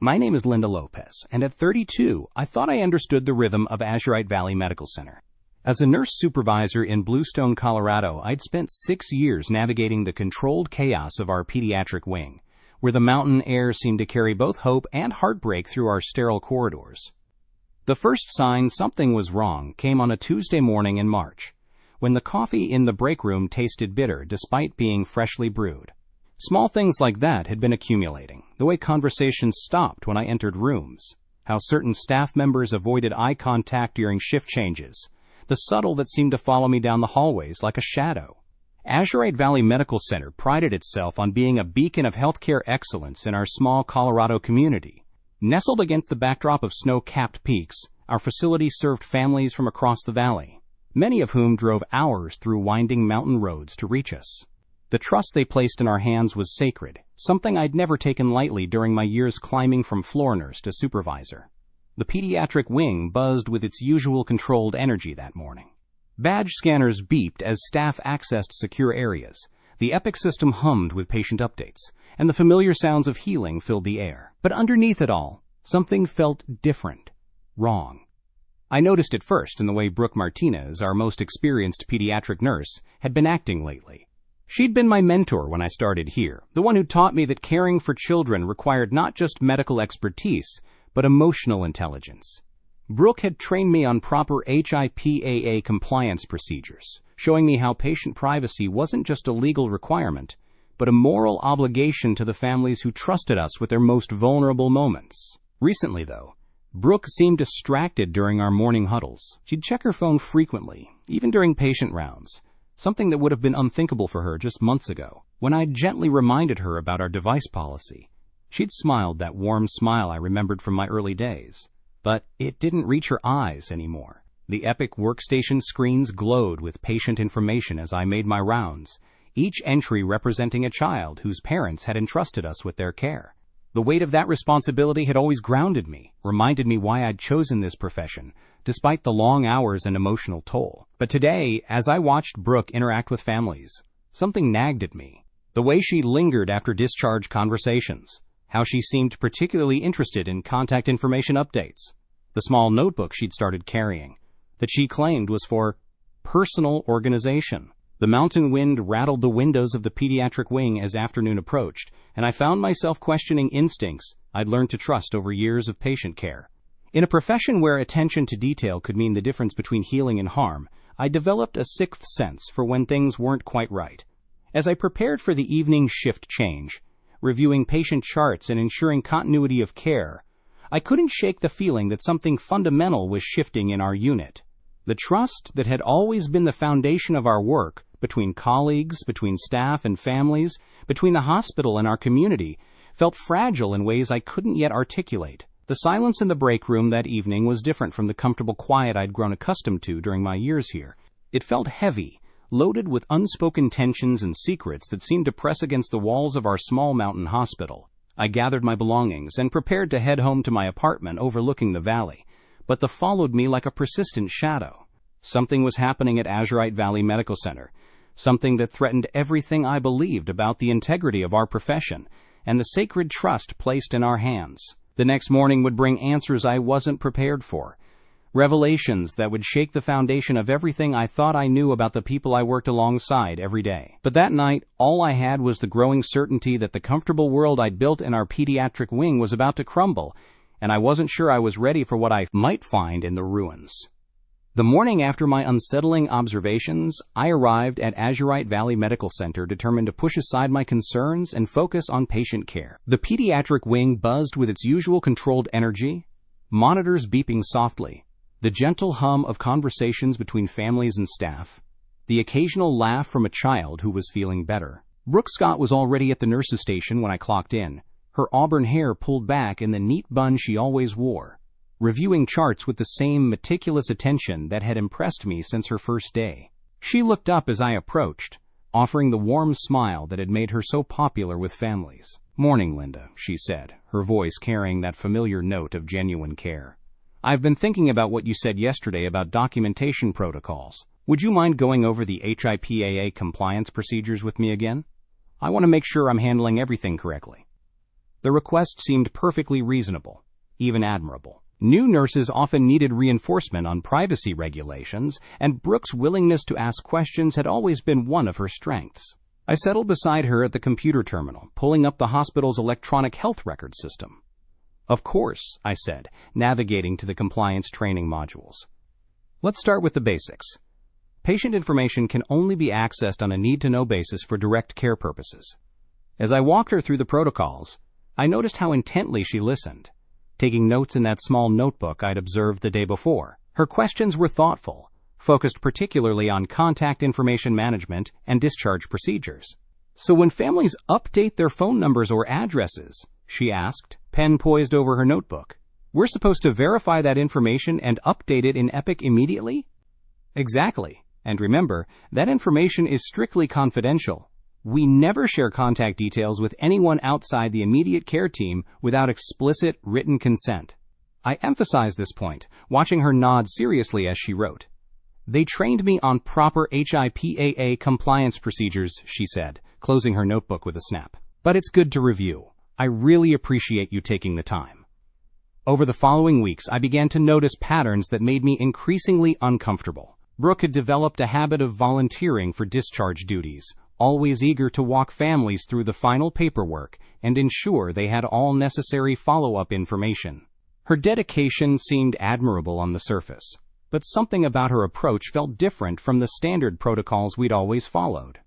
My name is Linda Lopez, and at 32, I thought I understood the rhythm of Azurite Valley Medical Center. As a nurse supervisor in Bluestone, Colorado, I'd spent 6 years navigating the controlled chaos of our pediatric wing, where the mountain air seemed to carry both hope and heartbreak through our sterile corridors. The first sign something was wrong came on a Tuesday morning in March, when the coffee in the break room tasted bitter despite being freshly brewed. Small things like that had been accumulating, the way conversations stopped when I entered rooms, how certain staff members avoided eye contact during shift changes, the subtle that seemed to follow me down the hallways like a shadow. Azurite Valley Medical Center prided itself on being a beacon of healthcare excellence in our small Colorado community. Nestled against the backdrop of snow-capped peaks, our facility served families from across the valley, many of whom drove hours through winding mountain roads to reach us. The trust they placed in our hands was sacred, something I'd never taken lightly during my years climbing from floor nurse to supervisor. The pediatric wing buzzed with its usual controlled energy that morning. Badge scanners beeped as staff accessed secure areas. The Epic system hummed with patient updates, and the familiar sounds of healing filled the air. But underneath it all, something felt different, wrong. I noticed it first in the way Brooke Martinez, our most experienced pediatric nurse, had been acting lately. She'd been my mentor when I started here, the one who taught me that caring for children required not just medical expertise, but emotional intelligence. Brooke had trained me on proper HIPAA compliance procedures, showing me how patient privacy wasn't just a legal requirement, but a moral obligation to the families who trusted us with their most vulnerable moments. Recently, though, Brooke seemed distracted during our morning huddles. She'd check her phone frequently, even during patient rounds, something that would have been unthinkable for her just months ago. When I'd gently reminded her about our device policy, she'd smiled that warm smile I remembered from my early days. But it didn't reach her eyes anymore. The Epic workstation screens glowed with patient information as I made my rounds, each entry representing a child whose parents had entrusted us with their care. The weight of that responsibility had always grounded me, reminded me why I'd chosen this profession, despite the long hours and emotional toll. But today, as I watched Brooke interact with families, something nagged at me. The way she lingered after discharge conversations, how she seemed particularly interested in contact information updates, the small notebook she'd started carrying, that she claimed was for personal organization. The mountain wind rattled the windows of the pediatric wing as afternoon approached, and I found myself questioning instincts I'd learned to trust over years of patient care. In a profession where attention to detail could mean the difference between healing and harm, I developed a sixth sense for when things weren't quite right. As I prepared for the evening shift change, reviewing patient charts and ensuring continuity of care, I couldn't shake the feeling that something fundamental was shifting in our unit. The trust that had always been the foundation of our work, between colleagues, between staff and families, between the hospital and our community, felt fragile in ways I couldn't yet articulate. The silence in the break room that evening was different from the comfortable quiet I'd grown accustomed to during my years here. It felt heavy, loaded with unspoken tensions and secrets that seemed to press against the walls of our small mountain hospital. I gathered my belongings and prepared to head home to my apartment overlooking the valley, but the followed me like a persistent shadow. Something was happening at Azurite Valley Medical Center, something that threatened everything I believed about the integrity of our profession and the sacred trust placed in our hands. The next morning would bring answers I wasn't prepared for, revelations that would shake the foundation of everything I thought I knew about the people I worked alongside every day. But that night, all I had was the growing certainty that the comfortable world I'd built in our pediatric wing was about to crumble, and I wasn't sure I was ready for what I might find in the ruins. The morning after my unsettling observations, I arrived at Azurite Valley Medical Center determined to push aside my concerns and focus on patient care. The pediatric wing buzzed with its usual controlled energy, monitors beeping softly, the gentle hum of conversations between families and staff, the occasional laugh from a child who was feeling better. Brooke Scott was already at the nurse's station when I clocked in, her auburn hair pulled back in the neat bun she always wore, reviewing charts with the same meticulous attention that had impressed me since her first day. She looked up as I approached, offering the warm smile that had made her so popular with families. "Morning, Linda," she said, her voice carrying that familiar note of genuine care. "I've been thinking about what you said yesterday about documentation protocols. Would you mind going over the HIPAA compliance procedures with me again? I want to make sure I'm handling everything correctly." The request seemed perfectly reasonable, even admirable. New nurses often needed reinforcement on privacy regulations, and Brooke's willingness to ask questions had always been one of her strengths. I settled beside her at the computer terminal, pulling up the hospital's electronic health record system. "Of course," I said, navigating to the compliance training modules. "Let's start with the basics. Patient information can only be accessed on a need-to-know basis for direct care purposes." As I walked her through the protocols, I noticed how intently she listened, taking notes in that small notebook I'd observed the day before. Her questions were thoughtful, focused particularly on contact information management and discharge procedures. "So when families update their phone numbers or addresses," she asked, pen poised over her notebook, "we're supposed to verify that information and update it in Epic immediately?" "Exactly. And remember, that information is strictly confidential. We never share contact details with anyone outside the immediate care team without explicit written consent." I emphasized this point, watching her nod seriously as she wrote. "They trained me on proper HIPAA compliance procedures," she said, closing her notebook with a snap. "But it's good to review. I really appreciate you taking the time." Over the following weeks, I began to notice patterns that made me increasingly uncomfortable. Brooke had developed a habit of volunteering for discharge duties, always eager to walk families through the final paperwork and ensure they had all necessary follow-up information. Her dedication seemed admirable on the surface, but something about her approach felt different from the standard protocols we'd always followed.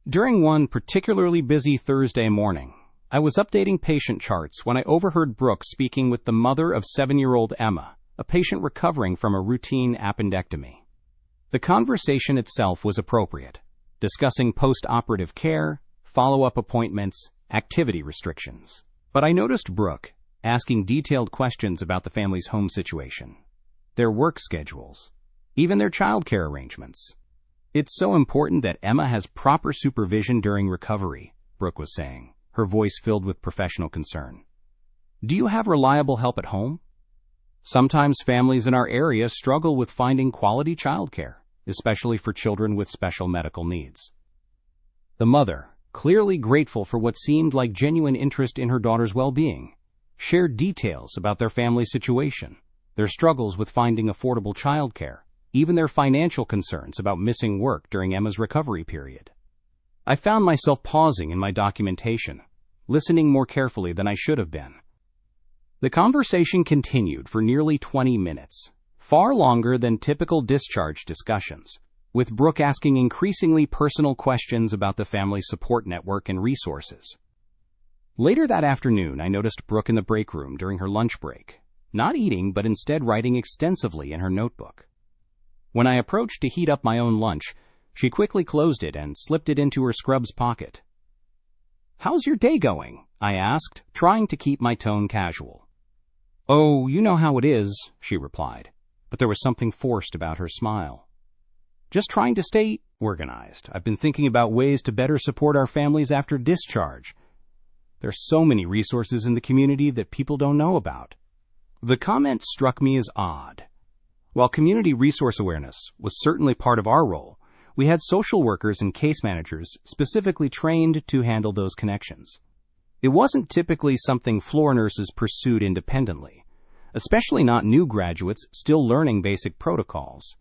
During one particularly busy Thursday morning, I was updating patient charts when I overheard Brooke speaking with the mother of 7-year-old Emma, a patient recovering from a routine appendectomy. The conversation itself was appropriate, discussing post-operative care, follow-up appointments, activity restrictions. But I noticed Brooke asking detailed questions about the family's home situation, their work schedules, even their childcare arrangements. "It's so important that Emma has proper supervision during recovery," Brooke was saying, her voice filled with professional concern. "Do you have reliable help at home? Sometimes families in our area struggle with finding quality childcare, especially for children with special medical needs." The mother, clearly grateful for what seemed like genuine interest in her daughter's well-being, shared details about their family situation, their struggles with finding affordable childcare, even their financial concerns about missing work during Emma's recovery period. I found myself pausing in my documentation, listening more carefully than I should have been. The conversation continued for nearly 20 minutes, far longer than typical discharge discussions, with Brooke asking increasingly personal questions about the family support network and resources. Later that afternoon, I noticed Brooke in the break room during her lunch break, not eating but instead writing extensively in her notebook. When I approached to heat up my own lunch, she quickly closed it and slipped it into her scrubs pocket. "How's your day going?" I asked, trying to keep my tone casual. "Oh, you know how it is," she replied, but there was something forced about her smile. "Just trying to stay organized. I've been thinking about ways to better support our families after discharge. There's so many resources in the community that people don't know about." The comment struck me as odd. While community resource awareness was certainly part of our role, we had social workers and case managers specifically trained to handle those connections. It wasn't typically something floor nurses pursued independently, especially not new graduates still learning basic protocols.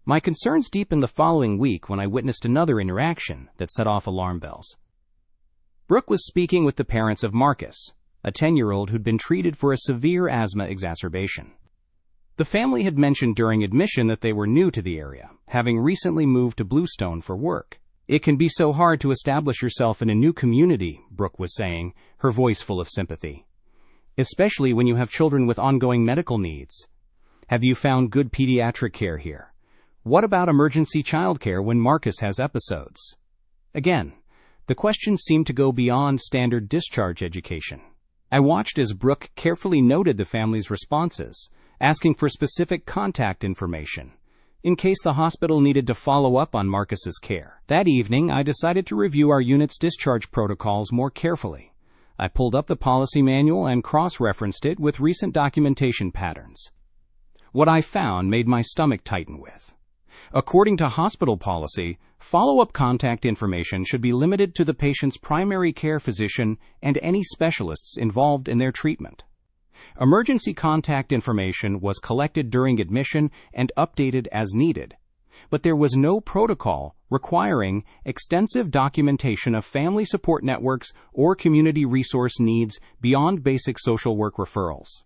My concerns deepened the following week when I witnessed another interaction that set off alarm bells. Brooke was speaking with the parents of Marcus, a 10-year-old who'd been treated for a severe asthma exacerbation. The family had mentioned during admission that they were new to the area, having recently moved to Bluestone for work. "It can be so hard to establish yourself in a new community," Brooke was saying, her voice full of sympathy, "especially when you have children with ongoing medical needs. Have you found good pediatric care here? What about emergency childcare when Marcus has episodes?" Again, the question seemed to go beyond standard discharge education. I watched as Brooke carefully noted the family's responses, asking for specific contact information, in case the hospital needed to follow up on Marcus's care. That evening, I decided to review our unit's discharge protocols more carefully. I pulled up the policy manual and cross-referenced it with recent documentation patterns. What I found made my stomach tighten with. According to hospital policy, follow-up contact information should be limited to the patient's primary care physician and any specialists involved in their treatment. Emergency contact information was collected during admission and updated as needed, but there was no protocol requiring extensive documentation of family support networks or community resource needs beyond basic social work referrals.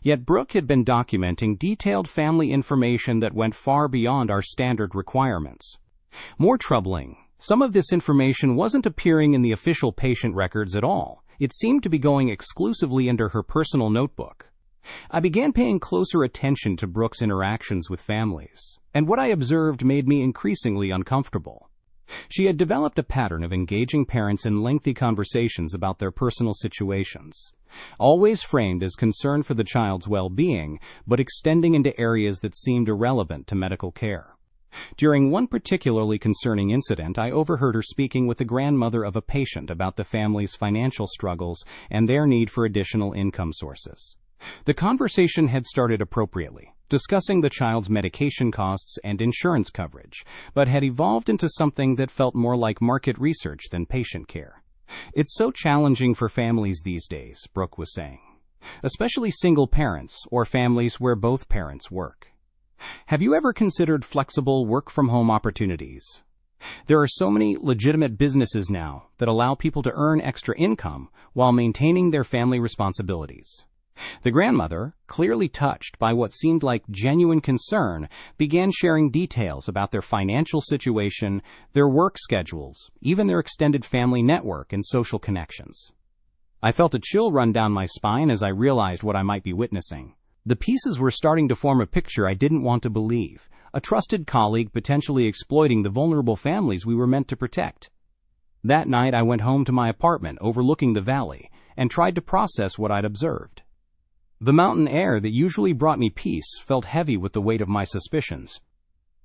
Yet Brooke had been documenting detailed family information that went far beyond our standard requirements. More troubling, some of this information wasn't appearing in the official patient records at all. It seemed to be going exclusively into her personal notebook. I began paying closer attention to Brooke's interactions with families, and what I observed made me increasingly uncomfortable. She had developed a pattern of engaging parents in lengthy conversations about their personal situations, always framed as concern for the child's well-being, but extending into areas that seemed irrelevant to medical care. During one particularly concerning incident, I overheard her speaking with the grandmother of a patient about the family's financial struggles and their need for additional income sources. The conversation had started appropriately, discussing the child's medication costs and insurance coverage, but had evolved into something that felt more like market research than patient care. "It's so challenging for families these days," Brooke was saying, "especially single parents or families where both parents work. Have you ever considered flexible work-from-home opportunities? There are so many legitimate businesses now that allow people to earn extra income while maintaining their family responsibilities." The grandmother, clearly touched by what seemed like genuine concern, began sharing details about their financial situation, their work schedules, even their extended family network and social connections. I felt a chill run down my spine as I realized what I might be witnessing. The pieces were starting to form a picture I didn't want to believe, a trusted colleague potentially exploiting the vulnerable families we were meant to protect. That night I went home to my apartment overlooking the valley and tried to process what I'd observed. The mountain air that usually brought me peace felt heavy with the weight of my suspicions.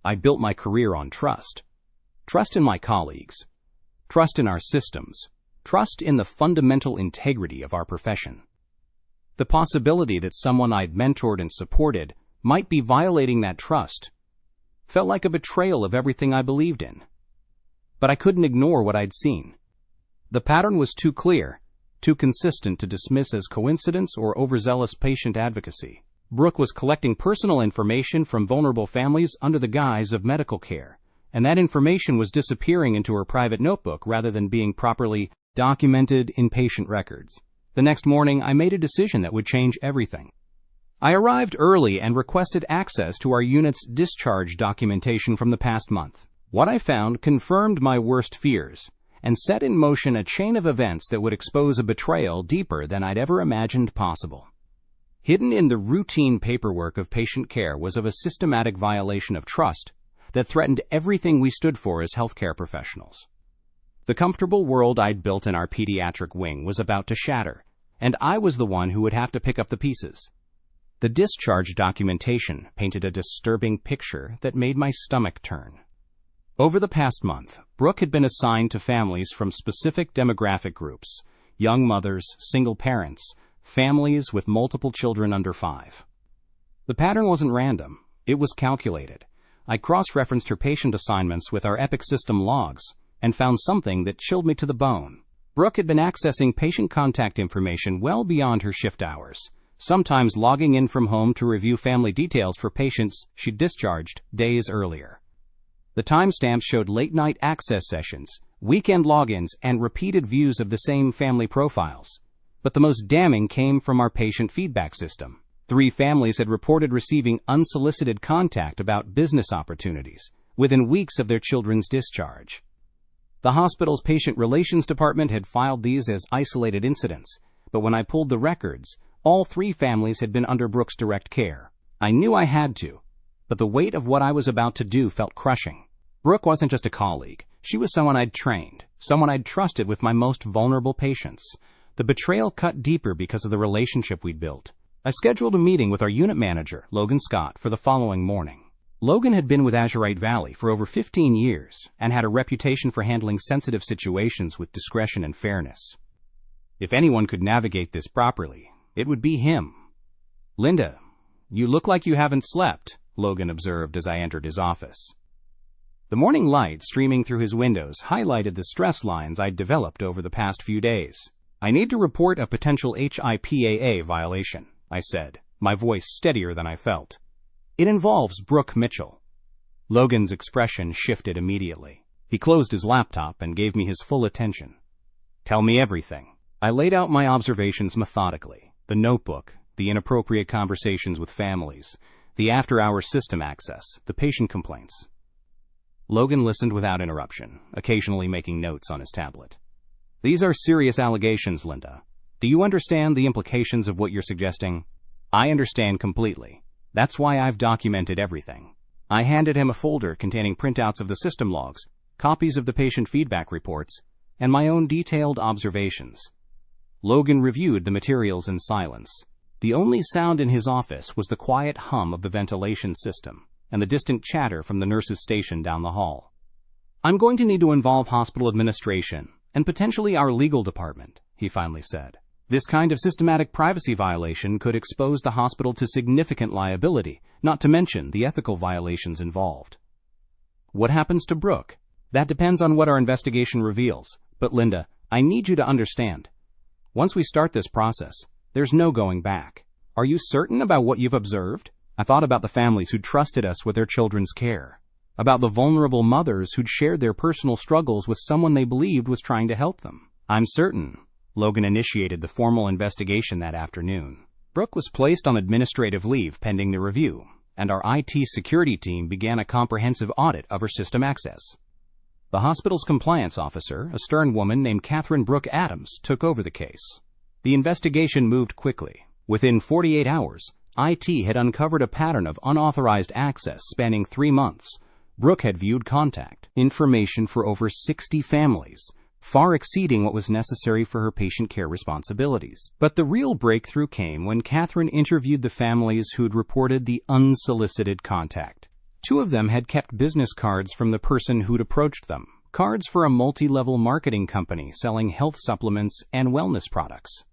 I built my career on trust. Trust in my colleagues. Trust in our systems. Trust in the fundamental integrity of our profession. The possibility that someone I'd mentored and supported might be violating that trust felt like a betrayal of everything I believed in. But I couldn't ignore what I'd seen. The pattern was too clear, too consistent to dismiss as coincidence or overzealous patient advocacy. Brooke was collecting personal information from vulnerable families under the guise of medical care, and that information was disappearing into her private notebook rather than being properly documented in patient records. The next morning, I made a decision that would change everything. I arrived early and requested access to our unit's discharge documentation from the past month. What I found confirmed my worst fears and set in motion a chain of events that would expose a betrayal deeper than I'd ever imagined possible. Hidden in the routine paperwork of patient care was a systematic violation of trust that threatened everything we stood for as healthcare professionals. The comfortable world I'd built in our pediatric wing was about to shatter, and I was the one who would have to pick up the pieces. The discharge documentation painted a disturbing picture that made my stomach turn. Over the past month, Brooke had been assigned to families from specific demographic groups: young mothers, single parents, families with multiple children under 5. The pattern wasn't random, it was calculated. I cross-referenced her patient assignments with our Epic system logs and found something that chilled me to the bone. Brooke had been accessing patient contact information well beyond her shift hours, sometimes logging in from home to review family details for patients she'd discharged days earlier. The timestamps showed late-night access sessions, weekend logins, and repeated views of the same family profiles. But the most damning came from our patient feedback system. 3 families had reported receiving unsolicited contact about business opportunities within weeks of their children's discharge. The hospital's patient relations department had filed these as isolated incidents, but when I pulled the records, all 3 families had been under Brooke's direct care. I knew I had to, but the weight of what I was about to do felt crushing. Brooke wasn't just a colleague. She was someone I'd trained, someone I'd trusted with my most vulnerable patients. The betrayal cut deeper because of the relationship we'd built. I scheduled a meeting with our unit manager, Logan Scott, for the following morning. Logan had been with Azurite Valley for over 15 years and had a reputation for handling sensitive situations with discretion and fairness. If anyone could navigate this properly, it would be him. "Linda, you look like you haven't slept," Logan observed as I entered his office. The morning light streaming through his windows highlighted the stress lines I'd developed over the past few days. "I need to report a potential HIPAA violation," I said, my voice steadier than I felt. "It involves Brooke Mitchell." Logan's expression shifted immediately. He closed his laptop and gave me his full attention. "Tell me everything." I laid out my observations methodically. The notebook, the inappropriate conversations with families, the after-hours system access, the patient complaints. Logan listened without interruption, occasionally making notes on his tablet. "These are serious allegations, Linda. Do you understand the implications of what you're suggesting?" "I understand completely. That's why I've documented everything." I handed him a folder containing printouts of the system logs, copies of the patient feedback reports, and my own detailed observations. Logan reviewed the materials in silence. The only sound in his office was the quiet hum of the ventilation system and the distant chatter from the nurses' station down the hall. "I'm going to need to involve hospital administration and potentially our legal department," he finally said. "This kind of systematic privacy violation could expose the hospital to significant liability, not to mention the ethical violations involved." "What happens to Brooke?" "That depends on what our investigation reveals. But Linda, I need you to understand. Once we start this process, there's no going back." "Are you certain about what you've observed?" I thought about the families who'd trusted us with their children's care, about the vulnerable mothers who'd shared their personal struggles with someone they believed was trying to help them. "I'm certain." Logan initiated the formal investigation that afternoon. Brooke was placed on administrative leave pending the review, and our IT security team began a comprehensive audit of her system access. The hospital's compliance officer, a stern woman named Catherine Brooke Adams, took over the case. The investigation moved quickly. Within 48 hours, IT had uncovered a pattern of unauthorized access spanning 3 months. Brooke had viewed contact information for over 60 families, far exceeding what was necessary for her patient care responsibilities. But the real breakthrough came when Catherine interviewed the families who'd reported the unsolicited contact. 2 of them had kept business cards from the person who'd approached them, cards for a multi-level marketing company selling health supplements and wellness products.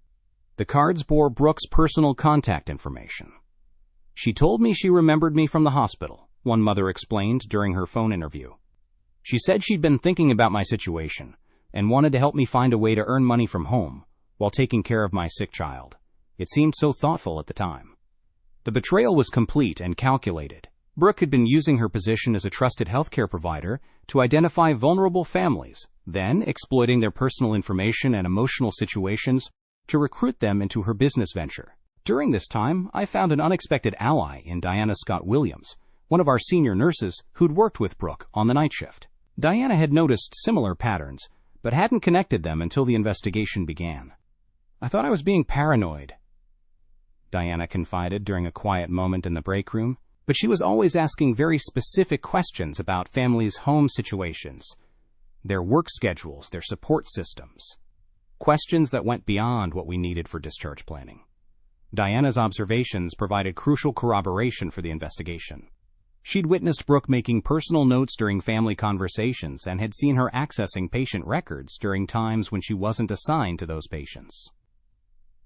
The cards bore Brooke's personal contact information. "She told me she remembered me from the hospital," one mother explained during her phone interview. "She said she'd been thinking about my situation and wanted to help me find a way to earn money from home while taking care of my sick child. It seemed so thoughtful at the time." The betrayal was complete and calculated. Brooke had been using her position as a trusted healthcare provider to identify vulnerable families, then exploiting their personal information and emotional situations to recruit them into her business venture. During this time, I found an unexpected ally in Diana Scott Williams, one of our senior nurses who'd worked with Brooke on the night shift. Diana had noticed similar patterns, but hadn't connected them until the investigation began. "I thought I was being paranoid," Diana confided during a quiet moment in the break room, but she was always asking very specific questions about families' home situations, their work schedules, their support systems. Questions that went beyond what we needed for discharge planning. Diana's observations provided crucial corroboration for the investigation. She'd witnessed Brooke making personal notes during family conversations and had seen her accessing patient records during times when she wasn't assigned to those patients.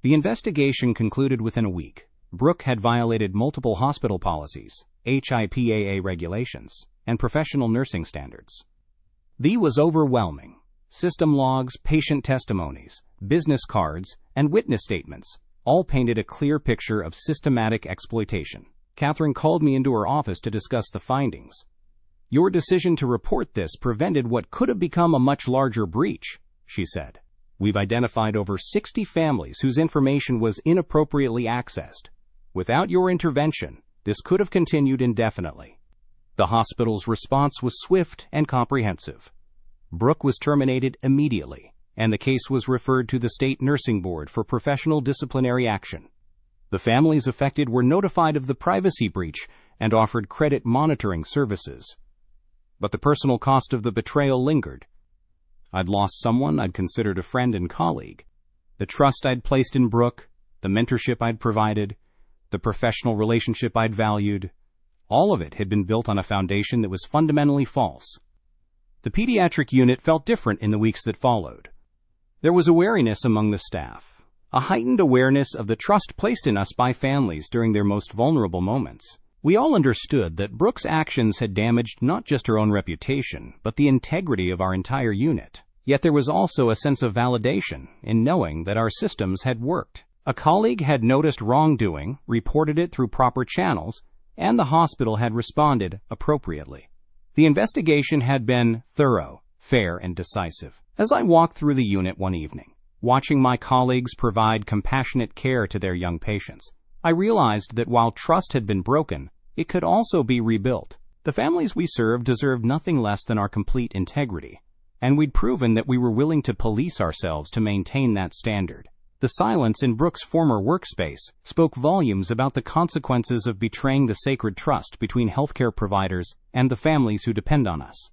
The investigation concluded within a week. Brooke had violated multiple hospital policies, HIPAA regulations, and professional nursing standards. The was overwhelming. System logs, patient testimonies, business cards, and witness statements all painted a clear picture of systematic exploitation. Catherine called me into her office to discuss the findings. "Your decision to report this prevented what could have become a much larger breach," she said. "We've identified over 60 families whose information was inappropriately accessed. Without your intervention, this could have continued indefinitely." The hospital's response was swift and comprehensive. Brooke was terminated immediately, and the case was referred to the State Nursing Board for professional disciplinary action. The families affected were notified of the privacy breach and offered credit monitoring services. But the personal cost of the betrayal lingered. I'd lost someone I'd considered a friend and colleague. The trust I'd placed in Brooke, the mentorship I'd provided, the professional relationship I'd valued, all of it had been built on a foundation that was fundamentally false. The pediatric unit felt different in the weeks that followed. There was a wariness among the staff, a heightened awareness of the trust placed in us by families during their most vulnerable moments. We all understood that Brooke's actions had damaged not just her own reputation, but the integrity of our entire unit. Yet there was also a sense of validation in knowing that our systems had worked. A colleague had noticed wrongdoing, reported it through proper channels, and the hospital had responded appropriately. The investigation had been thorough, fair, and decisive. As I walked through the unit one evening, watching my colleagues provide compassionate care to their young patients, I realized that while trust had been broken, it could also be rebuilt. The families we served deserved nothing less than our complete integrity, and we'd proven that we were willing to police ourselves to maintain that standard. The silence in Brooke's former workspace spoke volumes about the consequences of betraying the sacred trust between healthcare providers and the families who depend on us.